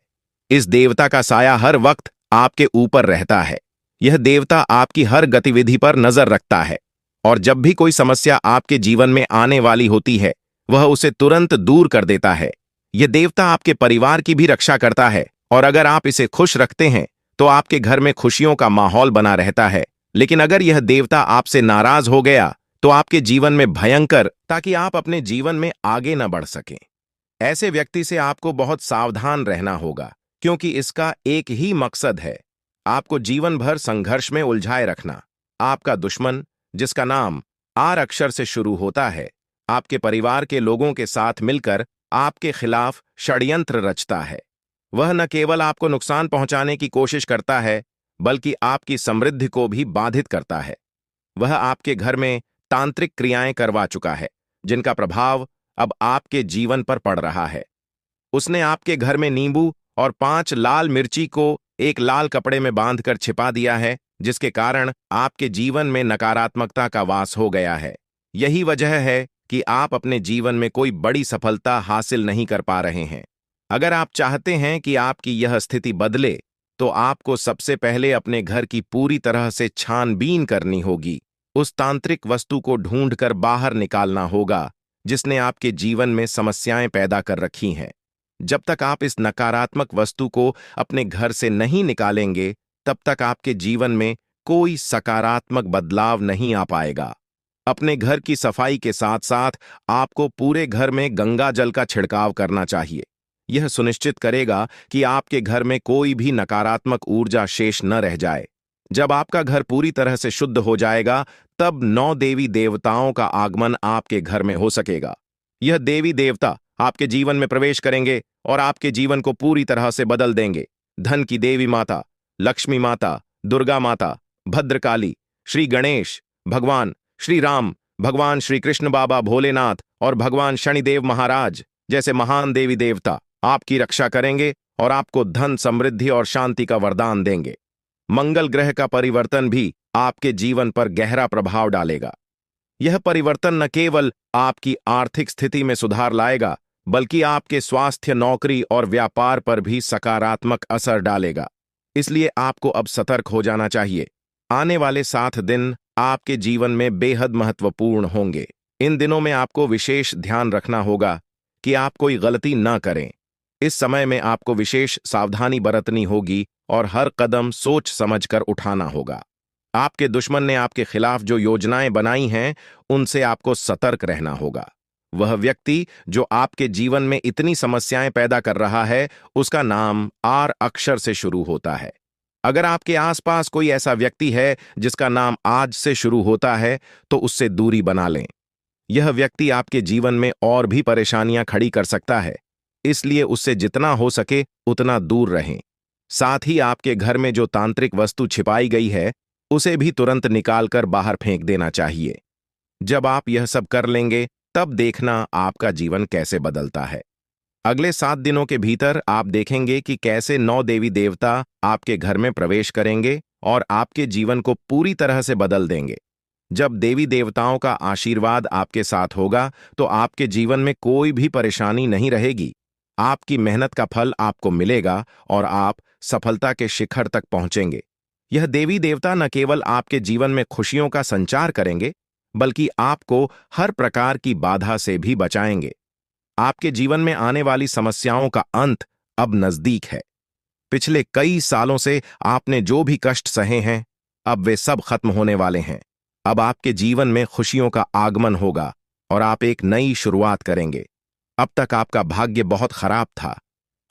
इस देवता का साया हर वक्त आपके ऊपर रहता है। यह देवता आपकी हर गतिविधि पर नजर रखता है और जब भी कोई समस्या आपके जीवन में आने वाली होती है, वह उसे तुरंत दूर कर देता है। यह देवता आपके परिवार की भी रक्षा करता है और अगर आप इसे खुश रखते हैं तो आपके घर में खुशियों का माहौल बना रहता है। लेकिन अगर यह देवता आपसे नाराज हो गया तो आपके जीवन में भयंकर, ताकि आप अपने जीवन में आगे न बढ़ सकें। ऐसे व्यक्ति से आपको बहुत सावधान रहना होगा, क्योंकि इसका एक ही मकसद है, आपको जीवन भर संघर्ष में उलझाए रखना। आपका दुश्मन, जिसका नाम आर अक्षर से शुरू होता है, आपके परिवार के लोगों के साथ मिलकर आपके खिलाफ षड्यंत्र रचता है। वह न केवल आपको नुकसान पहुंचाने की कोशिश करता है, बल्कि आपकी समृद्धि को भी बाधित करता है। वह आपके घर में तांत्रिक क्रियाएं करवा चुका है, जिनका प्रभाव अब आपके जीवन पर पड़ रहा है। उसने आपके घर में नींबू और 5 लाल मिर्ची को एक लाल कपड़े में बांधकर छिपा दिया है, जिसके कारण आपके जीवन में नकारात्मकता का वास हो गया है। यही वजह है कि आप अपने जीवन में कोई बड़ी सफलता हासिल नहीं कर पा रहे हैं। अगर आप चाहते हैं कि आपकी यह स्थिति बदले, तो आपको सबसे पहले अपने घर की पूरी तरह से छानबीन करनी होगी। उस तांत्रिक वस्तु को ढूंढकर बाहर निकालना होगा जिसने आपके जीवन में समस्याएं पैदा कर रखी हैं। जब तक आप इस नकारात्मक वस्तु को अपने घर से नहीं निकालेंगे, तब तक आपके जीवन में कोई सकारात्मक बदलाव नहीं आ पाएगा। अपने घर की सफाई के साथ साथ आपको पूरे घर में गंगा जल का छिड़काव करना चाहिए। यह सुनिश्चित करेगा कि आपके घर में कोई भी नकारात्मक ऊर्जा शेष न रह जाए। जब आपका घर पूरी तरह से शुद्ध हो जाएगा, तब 9 देवी देवताओं का आगमन आपके घर में हो सकेगा। यह देवी देवता आपके जीवन में प्रवेश करेंगे और आपके जीवन को पूरी तरह से बदल देंगे। धन की देवी माता, लक्ष्मी माता, दुर्गा माता, भद्रकाली, श्री गणेश, भगवान श्री राम, भगवान श्री कृष्ण, बाबा भोलेनाथ और भगवान शनिदेव महाराज जैसे महान देवी देवता आपकी रक्षा करेंगे और आपको धन, समृद्धि और शांति का वरदान देंगे। मंगल ग्रह का परिवर्तन भी आपके जीवन पर गहरा प्रभाव डालेगा। यह परिवर्तन न केवल आपकी आर्थिक स्थिति में सुधार लाएगा, बल्कि आपके स्वास्थ्य, नौकरी और व्यापार पर भी सकारात्मक असर डालेगा। इसलिए आपको अब सतर्क हो जाना चाहिए। आने वाले 7 दिन आपके जीवन में बेहद महत्वपूर्ण होंगे। इन दिनों में आपको विशेष ध्यान रखना होगा कि आप कोई गलती न करें। इस समय में आपको विशेष सावधानी बरतनी होगी और हर कदम सोच समझकर उठाना होगा। आपके दुश्मन ने आपके खिलाफ जो योजनाएं बनाई हैं, उनसे आपको सतर्क रहना होगा। वह व्यक्ति जो आपके जीवन में इतनी समस्याएं पैदा कर रहा है, उसका नाम आर अक्षर से शुरू होता है। अगर आपके आसपास कोई ऐसा व्यक्ति है जिसका नाम आज से शुरू होता है, तो उससे दूरी बना लें। यह व्यक्ति आपके जीवन में और भी परेशानियां खड़ी कर सकता है, इसलिए उससे जितना हो सके उतना दूर रहें। साथ ही आपके घर में जो तांत्रिक वस्तु छिपाई गई है, उसे भी तुरंत निकालकर बाहर फेंक देना चाहिए। जब आप यह सब कर लेंगे, तब देखना आपका जीवन कैसे बदलता है। अगले 7 दिनों के भीतर आप देखेंगे कि कैसे 9 देवी देवता आपके घर में प्रवेश करेंगे और आपके जीवन को पूरी तरह से बदल देंगे। जब देवी देवताओं का आशीर्वाद आपके साथ होगा, तो आपके जीवन में कोई भी परेशानी नहीं रहेगी। आपकी मेहनत का फल आपको मिलेगा और आप सफलता के शिखर तक पहुंचेंगे। यह देवी देवता न केवल आपके जीवन में खुशियों का संचार करेंगे, बल्कि आपको हर प्रकार की बाधा से भी बचाएंगे। आपके जीवन में आने वाली समस्याओं का अंत अब नजदीक है। पिछले कई सालों से आपने जो भी कष्ट सहे हैं, अब वे सब खत्म होने वाले हैं। अब आपके जीवन में खुशियों का आगमन होगा और आप एक नई शुरुआत करेंगे। अब तक आपका भाग्य बहुत खराब था।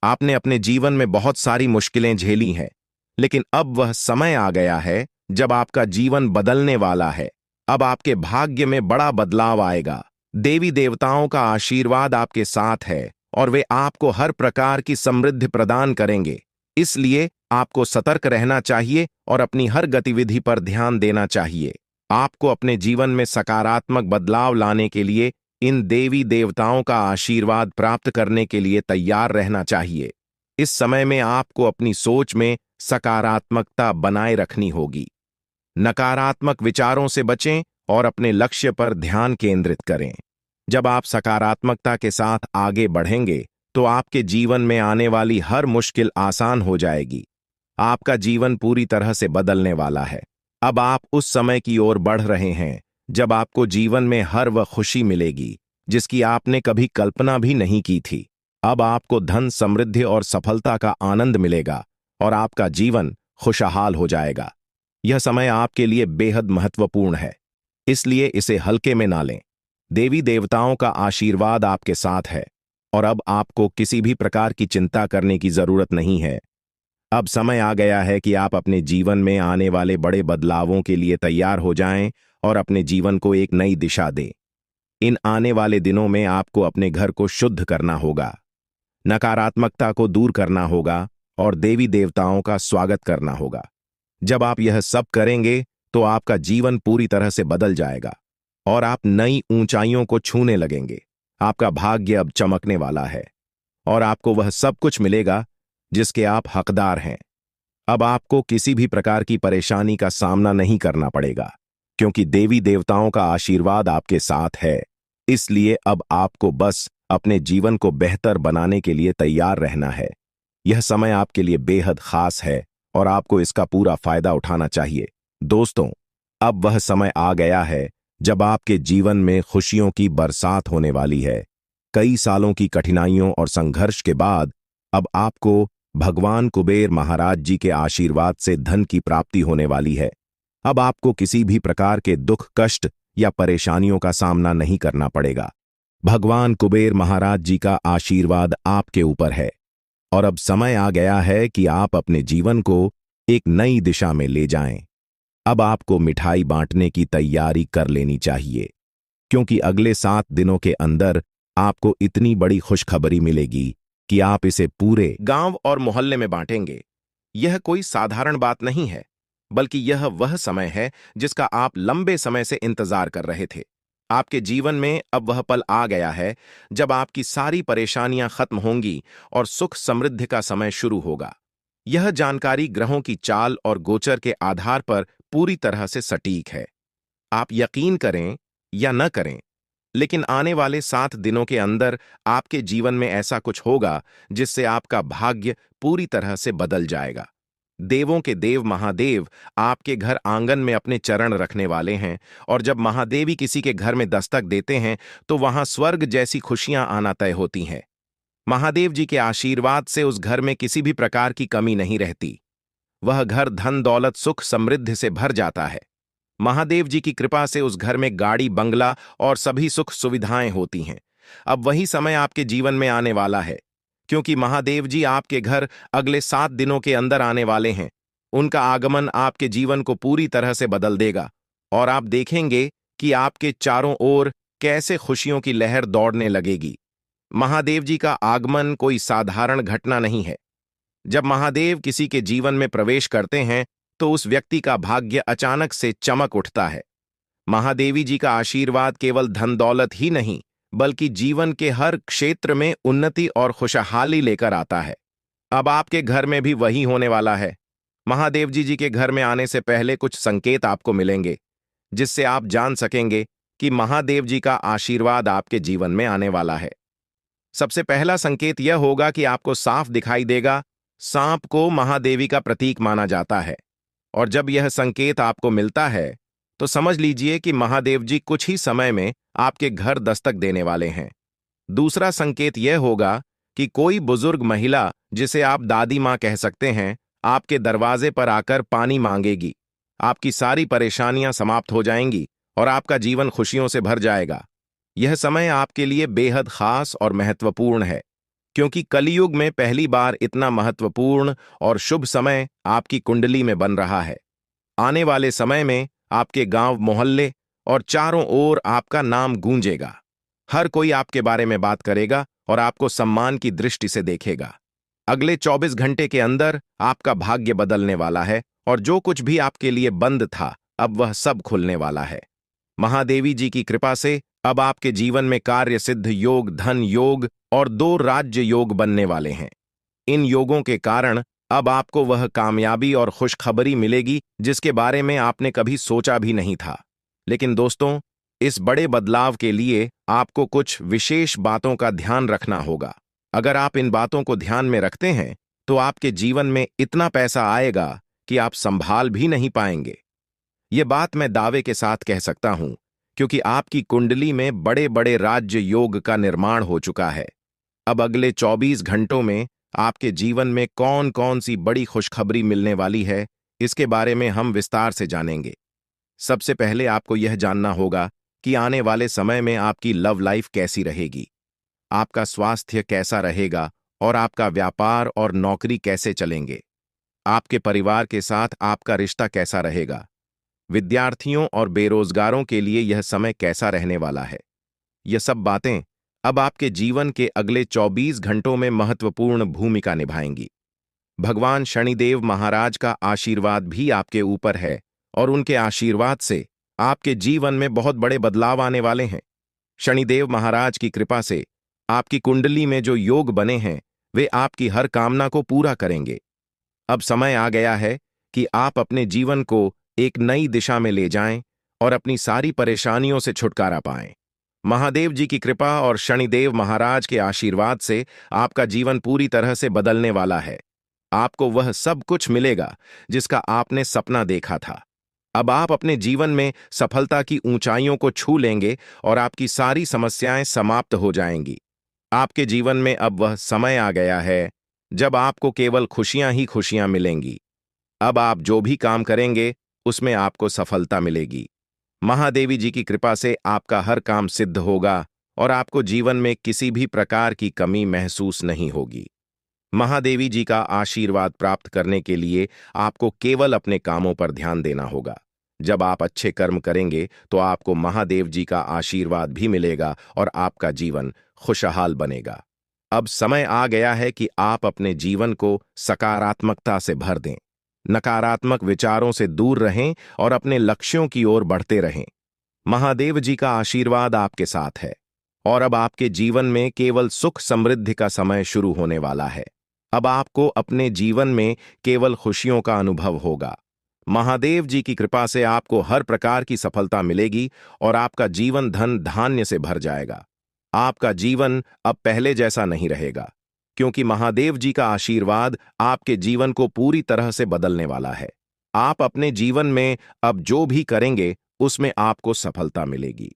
आपने अपने जीवन में बहुत सारी मुश्किलें झेली हैं, लेकिन अब वह समय आ गया है जब आपका जीवन बदलने वाला है। अब आपके भाग्य में बड़ा बदलाव आएगा। देवी देवताओं का आशीर्वाद आपके साथ है और वे आपको हर प्रकार की समृद्धि प्रदान करेंगे। इसलिए आपको सतर्क रहना चाहिए और अपनी हर गतिविधि पर ध्यान देना चाहिए। आपको अपने जीवन में सकारात्मक बदलाव लाने के लिए इन देवी देवताओं का आशीर्वाद प्राप्त करने के लिए तैयार रहना चाहिए। इस समय में आपको अपनी सोच में सकारात्मकता बनाए रखनी होगी। नकारात्मक विचारों से बचें और अपने लक्ष्य पर ध्यान केंद्रित करें। जब आप सकारात्मकता के साथ आगे बढ़ेंगे तो आपके जीवन में आने वाली हर मुश्किल आसान हो जाएगी। आपका जीवन पूरी तरह से बदलने वाला है। अब आप उस समय की ओर बढ़ रहे हैं जब आपको जीवन में हर वह खुशी मिलेगी जिसकी आपने कभी कल्पना भी नहीं की थी। अब आपको धन, समृद्धि और सफलता का आनंद मिलेगा और आपका जीवन खुशहाल हो जाएगा। यह समय आपके लिए बेहद महत्वपूर्ण है, इसलिए इसे हल्के में ना लें। देवी देवताओं का आशीर्वाद आपके साथ है और अब आपको किसी भी प्रकार की चिंता करने की जरूरत नहीं है। अब समय आ गया है कि आप अपने जीवन में आने वाले बड़े बदलावों के लिए तैयार हो जाएं और अपने जीवन को एक नई दिशा दें। इन आने वाले दिनों में आपको अपने घर को शुद्ध करना होगा, नकारात्मकता को दूर करना होगा और देवी देवताओं का स्वागत करना होगा। जब आप यह सब करेंगे तो आपका जीवन पूरी तरह से बदल जाएगा और आप नई ऊंचाइयों को छूने लगेंगे। आपका भाग्य अब चमकने वाला है और आपको वह सब कुछ मिलेगा जिसके आप हकदार हैं। अब आपको किसी भी प्रकार की परेशानी का सामना नहीं करना पड़ेगा क्योंकि देवी देवताओं का आशीर्वाद आपके साथ है। इसलिए अब आपको बस अपने जीवन को बेहतर बनाने के लिए तैयार रहना है। यह समय आपके लिए बेहद खास है और आपको इसका पूरा फायदा उठाना चाहिए। दोस्तों, अब वह समय आ गया है जब आपके जीवन में खुशियों की बरसात होने वाली है। कई सालों की कठिनाइयों और संघर्ष के बाद अब आपको भगवान कुबेर महाराज जी के आशीर्वाद से धन की प्राप्ति होने वाली है। अब आपको किसी भी प्रकार के दुख, कष्ट या परेशानियों का सामना नहीं करना पड़ेगा। भगवान कुबेर महाराज जी का आशीर्वाद आपके ऊपर है और अब समय आ गया है कि आप अपने जीवन को एक नई दिशा में ले जाएं। अब आपको मिठाई बांटने की तैयारी कर लेनी चाहिए क्योंकि अगले 7 दिनों के अंदर आपको इतनी बड़ी खुशखबरी मिलेगी कि आप इसे पूरे गांव और मोहल्ले में बांटेंगे। यह कोई साधारण बात नहीं है, बल्कि यह वह समय है जिसका आप लंबे समय से इंतजार कर रहे थे। आपके जीवन में अब वह पल आ गया है जब आपकी सारी परेशानियां खत्म होंगी और सुख समृद्धि का समय शुरू होगा। यह जानकारी ग्रहों की चाल और गोचर के आधार पर पूरी तरह से सटीक है। आप यकीन करें या न करें, लेकिन आने वाले 7 दिनों के अंदर आपके जीवन में ऐसा कुछ होगा जिससे आपका भाग्य पूरी तरह से बदल जाएगा। देवों के देव महादेव आपके घर आंगन में अपने चरण रखने वाले हैं और जब महादेवी किसी के घर में दस्तक देते हैं तो वहां स्वर्ग जैसी खुशियां आना तय होती हैं। महादेव जी के आशीर्वाद से उस घर में किसी भी प्रकार की कमी नहीं रहती। वह घर धन, दौलत, सुख, समृद्धि से भर जाता है। महादेव जी की कृपा से उस घर में गाड़ी, बंगला और सभी सुख सुविधाएं होती हैं। अब वही समय आपके जीवन में आने वाला है क्योंकि महादेव जी आपके घर अगले 7 दिनों के अंदर आने वाले हैं। उनका आगमन आपके जीवन को पूरी तरह से बदल देगा और आप देखेंगे कि आपके चारों ओर कैसे खुशियों की लहर दौड़ने लगेगी। महादेव जी का आगमन कोई साधारण घटना नहीं है। जब महादेव किसी के जीवन में प्रवेश करते हैं तो उस व्यक्ति का भाग्य अचानक से चमक उठता है। महादेवी जी का आशीर्वाद केवल धन दौलत ही नहीं बल्कि जीवन के हर क्षेत्र में उन्नति और खुशहाली लेकर आता है। अब आपके घर में भी वही होने वाला है। महादेव जी के घर में आने से पहले कुछ संकेत आपको मिलेंगे जिससे आप जान सकेंगे कि महादेव जी का आशीर्वाद आपके जीवन में आने वाला है। सबसे पहला संकेत यह होगा कि आपको साफ दिखाई देगा। सांप को महादेवी का प्रतीक माना जाता है और जब यह संकेत आपको मिलता है तो समझ लीजिए कि महादेव जी कुछ ही समय में आपके घर दस्तक देने वाले हैं। दूसरा संकेत यह होगा कि कोई बुजुर्ग महिला, जिसे आप दादी माँ कह सकते हैं, आपके दरवाजे पर आकर पानी मांगेगी। आपकी सारी परेशानियां समाप्त हो जाएंगी और आपका जीवन खुशियों से भर जाएगा। यह समय आपके लिए बेहद खास और महत्वपूर्ण है क्योंकि कलियुग में पहली बार इतना महत्वपूर्ण और शुभ समय आपकी कुंडली में बन रहा है। आने वाले समय में आपके गांव, मोहल्ले और चारों ओर आपका नाम गूंजेगा। हर कोई आपके बारे में बात करेगा और आपको सम्मान की दृष्टि से देखेगा। अगले 24 घंटे के अंदर आपका भाग्य बदलने वाला है और जो कुछ भी आपके लिए बंद था अब वह सब खुलने वाला है। महादेवी जी की कृपा से अब आपके जीवन में कार्य सिद्ध योग, धन योग और 2 राज्य योग बनने वाले हैं। इन योगों के कारण अब आपको वह कामयाबी और खुशखबरी मिलेगी जिसके बारे में आपने कभी सोचा भी नहीं था। लेकिन दोस्तों, इस बड़े बदलाव के लिए आपको कुछ विशेष बातों का ध्यान रखना होगा। अगर आप इन बातों को ध्यान में रखते हैं तो आपके जीवन में इतना पैसा आएगा कि आप संभाल भी नहीं पाएंगे। ये बात मैं दावे के साथ कह सकता हूं क्योंकि आपकी कुंडली में बड़े बड़े राज्य योग का निर्माण हो चुका है। अब अगले 24 घंटों में आपके जीवन में कौन कौन सी बड़ी खुशखबरी मिलने वाली है, इसके बारे में हम विस्तार से जानेंगे। सबसे पहले आपको यह जानना होगा कि आने वाले समय में आपकी लव लाइफ कैसी रहेगी, आपका स्वास्थ्य कैसा रहेगा और आपका व्यापार और नौकरी कैसे चलेंगे। आपके परिवार के साथ आपका रिश्ता कैसा रहेगा। विद्यार्थियों और बेरोजगारों के लिए यह समय कैसा रहने वाला है। यह सब बातें अब आपके जीवन के अगले 24 घंटों में महत्वपूर्ण भूमिका निभाएंगी। भगवान शनिदेव महाराज का आशीर्वाद भी आपके ऊपर है और उनके आशीर्वाद से आपके जीवन में बहुत बड़े बदलाव आने वाले हैं। शनिदेव महाराज की कृपा से आपकी कुंडली में जो योग बने हैं वे आपकी हर कामना को पूरा करेंगे। अब समय आ गया है कि आप अपने जीवन को एक नई दिशा में ले जाएं और अपनी सारी परेशानियों से छुटकारा पाएं। महादेव जी की कृपा और शनिदेव महाराज के आशीर्वाद से आपका जीवन पूरी तरह से बदलने वाला है। आपको वह सब कुछ मिलेगा जिसका आपने सपना देखा था। अब आप अपने जीवन में सफलता की ऊंचाइयों को छू लेंगे और आपकी सारी समस्याएं समाप्त हो जाएंगी। आपके जीवन में अब वह समय आ गया है जब आपको केवल खुशियां ही खुशियां मिलेंगी। अब आप जो भी काम करेंगे उसमें आपको सफलता मिलेगी। महादेवी जी की कृपा से आपका हर काम सिद्ध होगा और आपको जीवन में किसी भी प्रकार की कमी महसूस नहीं होगी। महादेवी जी का आशीर्वाद प्राप्त करने के लिए आपको केवल अपने कामों पर ध्यान देना होगा। जब आप अच्छे कर्म करेंगे तो आपको महादेव जी का आशीर्वाद भी मिलेगा और आपका जीवन खुशहाल बनेगा। अब समय आ गया है कि आप अपने जीवन को सकारात्मकता से भर दें। नकारात्मक विचारों से दूर रहें और अपने लक्ष्यों की ओर बढ़ते रहें। महादेव जी का आशीर्वाद आपके साथ है और अब आपके जीवन में केवल सुख समृद्धि का समय शुरू होने वाला है। अब आपको अपने जीवन में केवल खुशियों का अनुभव होगा। महादेव जी की कृपा से आपको हर प्रकार की सफलता मिलेगी और आपका जीवन धन धान्य से भर जाएगा। आपका जीवन अब पहले जैसा नहीं रहेगा क्योंकि महादेव जी का आशीर्वाद आपके जीवन को पूरी तरह से बदलने वाला है। आप अपने जीवन में अब जो भी करेंगे उसमें आपको सफलता मिलेगी।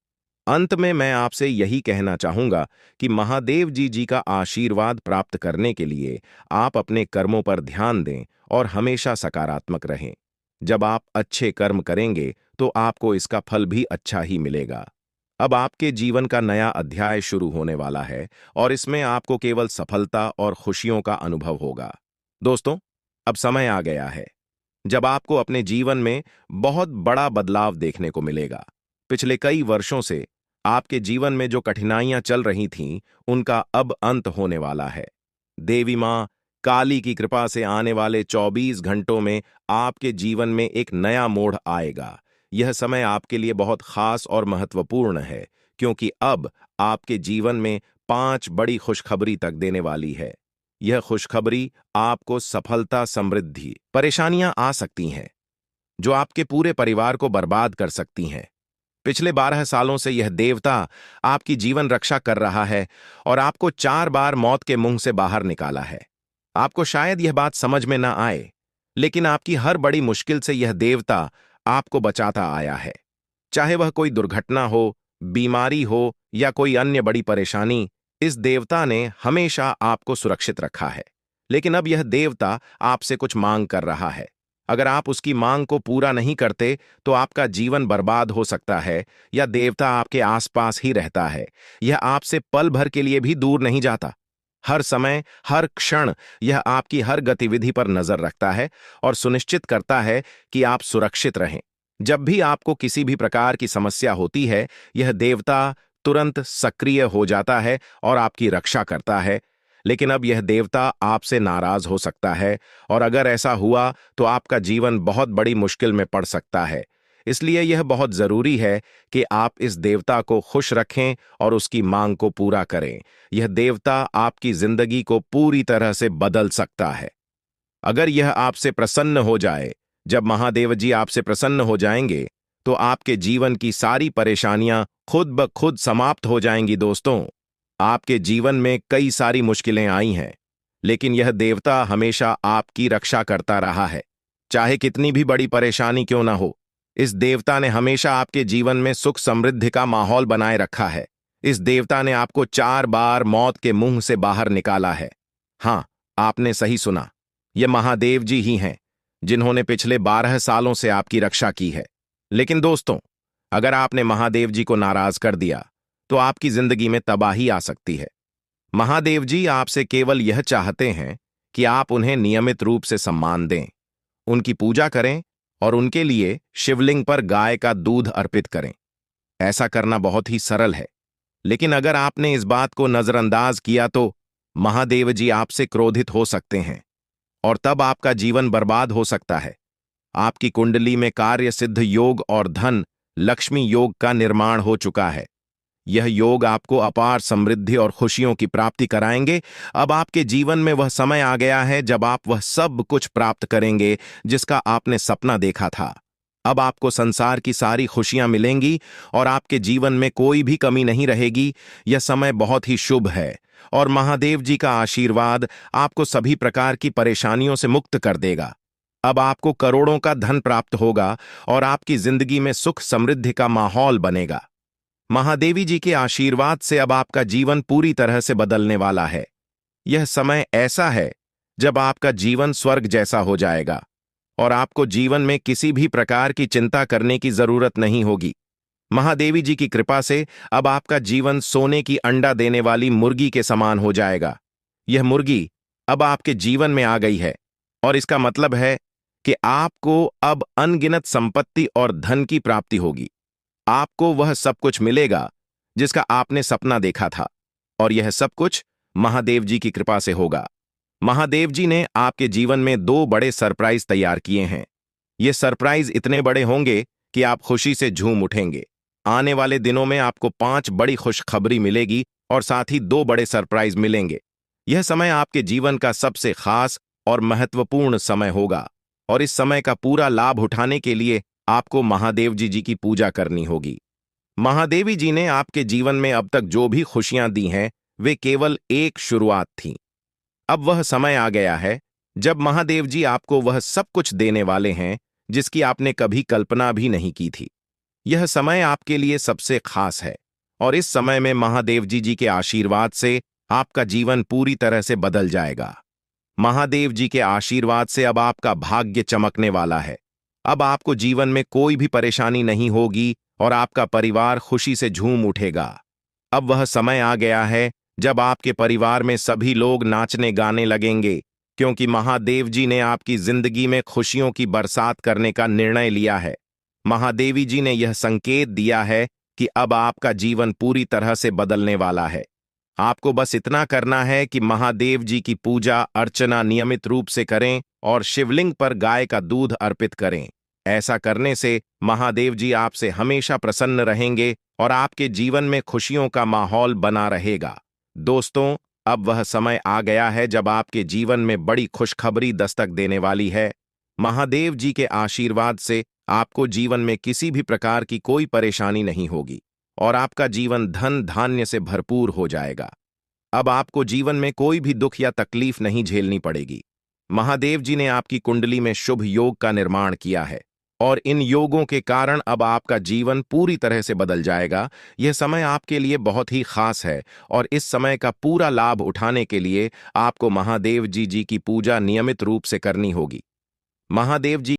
अंत में मैं आपसे यही कहना चाहूंगा कि महादेव जी का आशीर्वाद प्राप्त करने के लिए आप अपने कर्मों पर ध्यान दें और हमेशा सकारात्मक रहें। जब आप अच्छे कर्म करेंगे तो आपको इसका फल भी अच्छा ही मिलेगा। अब आपके जीवन का नया अध्याय शुरू होने वाला है और इसमें आपको केवल सफलता और खुशियों का अनुभव होगा। दोस्तों, अब समय आ गया है जब आपको अपने जीवन में बहुत बड़ा बदलाव देखने को मिलेगा। पिछले कई वर्षों से आपके जीवन में जो कठिनाइयां चल रही थीं, उनका अब अंत होने वाला है। देवी मां काली की कृपा से आने वाले 24 घंटों में आपके जीवन में एक नया मोड़ आएगा। यह समय आपके लिए बहुत खास और महत्वपूर्ण है क्योंकि अब आपके जीवन में 5 बड़ी खुशखबरी तक देने वाली है। यह खुशखबरी आपको सफलता, समृद्धि, परेशानियां आ सकती हैं जो आपके पूरे परिवार को बर्बाद कर सकती हैं। पिछले 12 सालों से यह देवता आपकी जीवन रक्षा कर रहा है और आपको 4 बार मौत के मुंह से बाहर निकाला है। आपको शायद यह बात समझ में ना आए, लेकिन आपकी हर बड़ी मुश्किल से यह देवता आपको बचाता आया है। चाहे वह कोई दुर्घटना हो, बीमारी हो या कोई अन्य बड़ी परेशानी, इस देवता ने हमेशा आपको सुरक्षित रखा है। लेकिन अब यह देवता आपसे कुछ मांग कर रहा है। अगर आप उसकी मांग को पूरा नहीं करते तो आपका जीवन बर्बाद हो सकता है या देवता आपके आसपास ही रहता है। यह आपसे पल भर के लिए भी दूर नहीं जाता। हर समय, हर क्षण यह आपकी हर गतिविधि पर नजर रखता है और सुनिश्चित करता है कि आप सुरक्षित रहें। जब भी आपको किसी भी प्रकार की समस्या होती है, यह देवता तुरंत सक्रिय हो जाता है और आपकी रक्षा करता है। लेकिन अब यह देवता आपसे नाराज हो सकता है, और अगर ऐसा हुआ तो आपका जीवन बहुत बड़ी मुश्किल में पड़ सकता है। इसलिए यह बहुत जरूरी है कि आप इस देवता को खुश रखें और उसकी मांग को पूरा करें। यह देवता आपकी जिंदगी को पूरी तरह से बदल सकता है। अगर यह आपसे प्रसन्न हो जाए, जब महादेव जी आपसे प्रसन्न हो जाएंगे, तो आपके जीवन की सारी परेशानियां खुद ब खुद समाप्त हो जाएंगी। दोस्तों, आपके जीवन में कई सारी मुश्किलें आई हैं, लेकिन यह देवता हमेशा आपकी रक्षा करता रहा है। चाहे कितनी भी बड़ी परेशानी क्यों ना हो, इस देवता ने हमेशा आपके जीवन में सुख समृद्धि का माहौल बनाए रखा है। इस देवता ने आपको 4 बार मौत के मुंह से बाहर निकाला है। हां, आपने सही सुना। ये महादेव जी ही हैं, जिन्होंने पिछले 12 सालों से आपकी रक्षा की है। लेकिन दोस्तों, अगर आपने महादेव जी को नाराज कर दिया, तो आपकी जिंदगी में तबाही आ सकती है। महादेव जी आपसे केवल यह चाहते हैं कि आप उन्हें नियमित रूप से सम्मान दें, उनकी पूजा करें और उनके लिए शिवलिंग पर गाय का दूध अर्पित करें। ऐसा करना बहुत ही सरल है, लेकिन अगर आपने इस बात को नजरअंदाज किया तो महादेव जी आपसे क्रोधित हो सकते हैं, और तब आपका जीवन बर्बाद हो सकता है। आपकी कुंडली में कार्य सिद्ध योग और धन लक्ष्मी योग का निर्माण हो चुका है। यह योग आपको अपार समृद्धि और खुशियों की प्राप्ति कराएंगे। अब आपके जीवन में वह समय आ गया है जब आप वह सब कुछ प्राप्त करेंगे जिसका आपने सपना देखा था। अब आपको संसार की सारी खुशियां मिलेंगी और आपके जीवन में कोई भी कमी नहीं रहेगी। यह समय बहुत ही शुभ है, और महादेव जी का आशीर्वाद आपको सभी प्रकार की परेशानियों से मुक्त कर देगा। अब आपको करोड़ों का धन प्राप्त होगा और आपकी जिंदगी में सुख समृद्धि का माहौल बनेगा। महादेवी जी के आशीर्वाद से अब आपका जीवन पूरी तरह से बदलने वाला है। यह समय ऐसा है जब आपका जीवन स्वर्ग जैसा हो जाएगा और आपको जीवन में किसी भी प्रकार की चिंता करने की जरूरत नहीं होगी। महादेवी जी की कृपा से अब आपका जीवन सोने की अंडा देने वाली मुर्गी के समान हो जाएगा। यह मुर्गी अब आपके जीवन में आ गई है, और इसका मतलब है कि आपको अब अनगिनत संपत्ति और धन की प्राप्ति होगी। आपको वह सब कुछ मिलेगा जिसका आपने सपना देखा था, और यह सब कुछ महादेव जी की कृपा से होगा। महादेव जी ने आपके जीवन में 2 बड़े सरप्राइज तैयार किए हैं। ये सरप्राइज इतने बड़े होंगे कि आप खुशी से झूम उठेंगे। आने वाले दिनों में आपको 5 बड़ी खुशखबरी मिलेगी और साथ ही 2 बड़े सरप्राइज मिलेंगे। यह समय आपके जीवन का सबसे खास और महत्वपूर्ण समय होगा, और इस समय का पूरा लाभ उठाने के लिए आपको महादेव जी की पूजा करनी होगी। महादेवी जी ने आपके जीवन में अब तक जो भी खुशियां दी हैं, वे केवल एक शुरुआत थी। अब वह समय आ गया है जब महादेव जी आपको वह सब कुछ देने वाले हैं जिसकी आपने कभी कल्पना भी नहीं की थी। यह समय आपके लिए सबसे खास है, और इस समय में महादेव जी के आशीर्वाद से आपका जीवन पूरी तरह से बदल जाएगा। महादेव जी के आशीर्वाद से अब आपका भाग्य चमकने वाला है। अब आपको जीवन में कोई भी परेशानी नहीं होगी और आपका परिवार खुशी से झूम उठेगा। अब वह समय आ गया है जब आपके परिवार में सभी लोग नाचने गाने लगेंगे, क्योंकि महादेव जी ने आपकी जिंदगी में खुशियों की बरसात करने का निर्णय लिया है। महादेवी जी ने यह संकेत दिया है कि अब आपका जीवन पूरी तरह से बदलने वाला है। आपको बस इतना करना है कि महादेव जी की पूजा अर्चना नियमित रूप से करें और शिवलिंग पर गाय का दूध अर्पित करें। ऐसा करने से महादेव जी आपसे हमेशा प्रसन्न रहेंगे और आपके जीवन में खुशियों का माहौल बना रहेगा। दोस्तों, अब वह समय आ गया है जब आपके जीवन में बड़ी खुशखबरी दस्तक देने वाली है। महादेव जी के आशीर्वाद से आपको जीवन में किसी भी प्रकार की कोई परेशानी नहीं होगी और आपका जीवन धन धान्य से भरपूर हो जाएगा। अब आपको जीवन में कोई भी दुख या तकलीफ नहीं झेलनी पड़ेगी। महादेव जी ने आपकी कुंडली में शुभ योग का निर्माण किया है, और इन योगों के कारण अब आपका जीवन पूरी तरह से बदल जाएगा। यह समय आपके लिए बहुत ही खास है, और इस समय का पूरा लाभ उठाने के लिए आपको महादेव जी की पूजा नियमित रूप से करनी होगी। महादेव जी